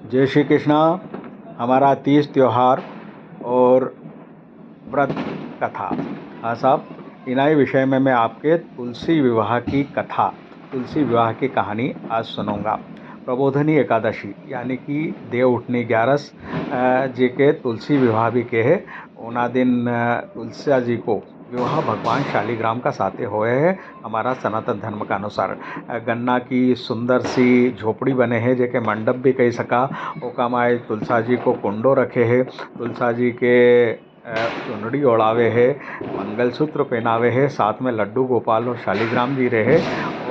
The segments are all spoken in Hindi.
जय श्री कृष्णा। हमारा तीज त्यौहार और व्रत कथा। हाँ साहब, इनाई विषय में मैं आपके तुलसी विवाह की कथा, तुलसी विवाह की कहानी आज सुनाऊंगा। प्रबोधनी एकादशी यानी कि देव उठनी 11 जी के तुलसी विवाह भी के है। उना दिन तुलसिया जी को विवाह भगवान शालिग्राम का साथे होए है। हमारा सनातन धर्म का अनुसार गन्ना की सुंदर सी झोपड़ी बने हैं जेके मंडप भी कही सका। ओका माए तुलसा जी को कुंडो रखे है, तुलसा जी के चुनड़ी ओढ़ावे है, मंगलसूत्र पहनावे है, साथ में लड्डू गोपाल और शालिग्राम जी रहे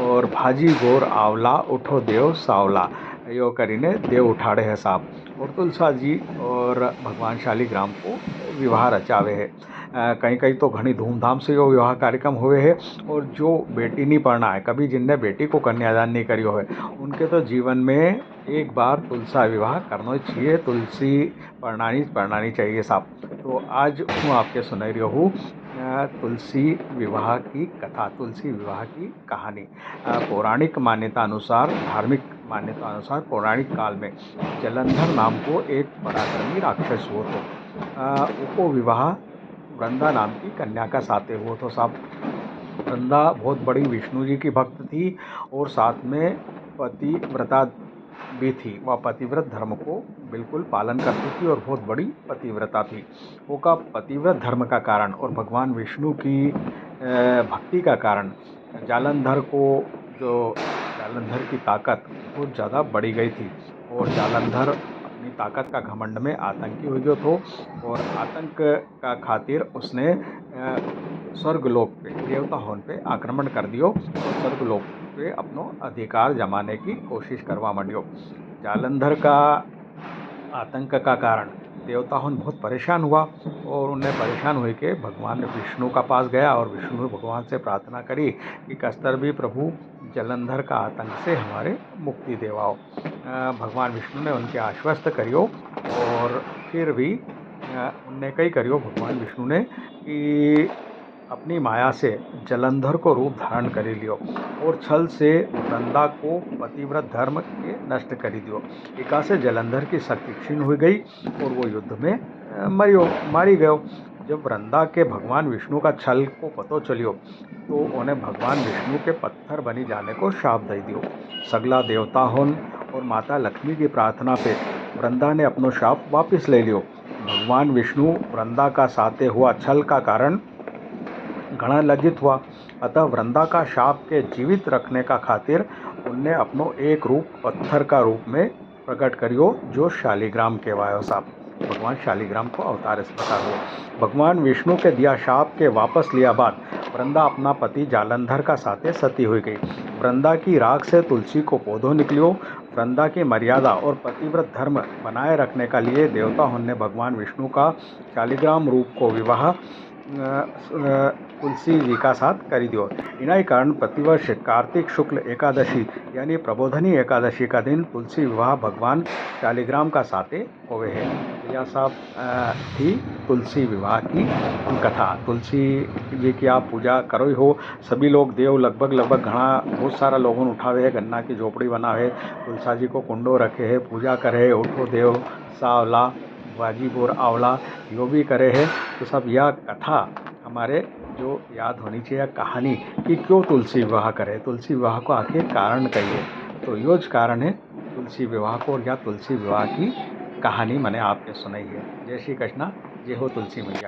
और भाजी गोर आवला उठो देव सावला यो करीने देव उठाड़े है साहब। और तुलसा जी और भगवान शालिग्राम को विवाह रचावे है। कहीं कहीं तो घनी धूमधाम से यो विवाह कार्यक्रम हुए है। और जो बेटी नहीं पढ़ना है, कभी जिनने बेटी को कन्यादान नहीं करियो है, उनके तो जीवन में एक बार तुलसा विवाह करना चाहिए, तुलसी पढ़नानी चाहिए साहब। तो आज हूँ आपके सुनाई रही हूँ तुलसी विवाह की कथा, तुलसी विवाह की कहानी। पौराणिक मान्यता अनुसार, धार्मिक मान्यता अनुसार पौराणिक काल में जलंधर नाम को एक पराक्रमी राक्षस हुआ तो उको विवाह वृंदा नाम की कन्या का साथे हुआ तो साहब। वृंदा बहुत बड़ी विष्णु जी की भक्त थी और साथ में पतिव्रता भी थी। वह पतिव्रत धर्म को बिल्कुल पालन करती थी और बहुत बड़ी पतिव्रता थी। वो का पतिव्रत धर्म का कारण और भगवान विष्णु की भक्ति का कारण जालंधर को, जो जालंधर की ताकत बहुत ज़्यादा बढ़ी गई थी और जालंधर अपनी ताकत का घमंड में आतंकी हो गया तो। और आतंक का खातिर उसने स्वर्गलोक पे, देवता होन पे आक्रमण कर दियो और स्वर्गलोक पे अपनो अधिकार जमाने की कोशिश करवा मंडियो। जालंधर का आतंक का कारण देवता होन बहुत परेशान हुआ और उन्हें परेशान हुए के भगवान विष्णु का पास गया और विष्णु ने भगवान से प्रार्थना करी कि कस्तर भी प्रभु जलंधर का आतंक से हमारे मुक्ति देवाओ। भगवान विष्णु ने उनके आश्वस्त करियो और फिर भी उनने कई करियो भगवान विष्णु ने कि अपनी माया से जलंधर को रूप धारण कर लियो और छल से वृंदा को पतिव्रत धर्म के नष्ट कर दियो। एका से जलंधर की शक्ति क्षीण हो गई और वो युद्ध में मारी गयो। जब वृंदा के भगवान विष्णु का छल को पतो चलियो तो उन्हें भगवान विष्णु के पत्थर बनी जाने को शाप दे दियो। सगला देवता होन और माता लक्ष्मी की प्रार्थना पे वृंदा ने अपनो शाप वापस ले लियो। भगवान विष्णु वृंदा का साथे हुआ छल का कारण घना लज्जित हुआ। अतः वृंदा का शाप के जीवित रखने का खातिर उनने अपनो एक रूप पत्थर का रूप में प्रकट करियो जो शालिग्राम कहवायो साहब। भगवान शालिग्राम को अवतार इस प्रकार हुआ। भगवान विष्णु के दिया शाप के वापस लिया बाद वृंदा अपना पति जालंधर का साथे सती हुई गई। वृंदा की राख से तुलसी को पौधो निकलियो। वृंदा की मर्यादा और पतिव्रत धर्म बनाए रखने का लिए देवता ने भगवान विष्णु का शालिग्राम रूप को विवाह तुलसी जी का साथ कर दियो। इन्हीं कारण प्रतिवर्ष कार्तिक शुक्ल एकादशी यानी प्रबोधनी एकादशी का दिन तुलसी विवाह भगवान शालिग्राम का साथे होवे है। यह साहब थी तुलसी विवाह की कथा। तुलसी जी की आप पूजा करो ही हो। सभी लोग देव लगभग घना बहुत सारा लोगों उठावे है, गन्ना की झोपड़ी बनावे, तुलसा जी को कुंडो रखे है, पूजा करे, उठो देव सावला वाजी बोर आवला यो भी करे है। तो सब यह कथा हमारे जो याद होनी चाहिए कहानी कि क्यों तुलसी विवाह करे, तुलसी विवाह को आखिर कारण कहिए। तो यो ज कारण है तुलसी विवाह को या तुलसी विवाह की कहानी मैंने आपके सुनाई है। जय श्री कृष्णा। जय हो तुलसी मैया।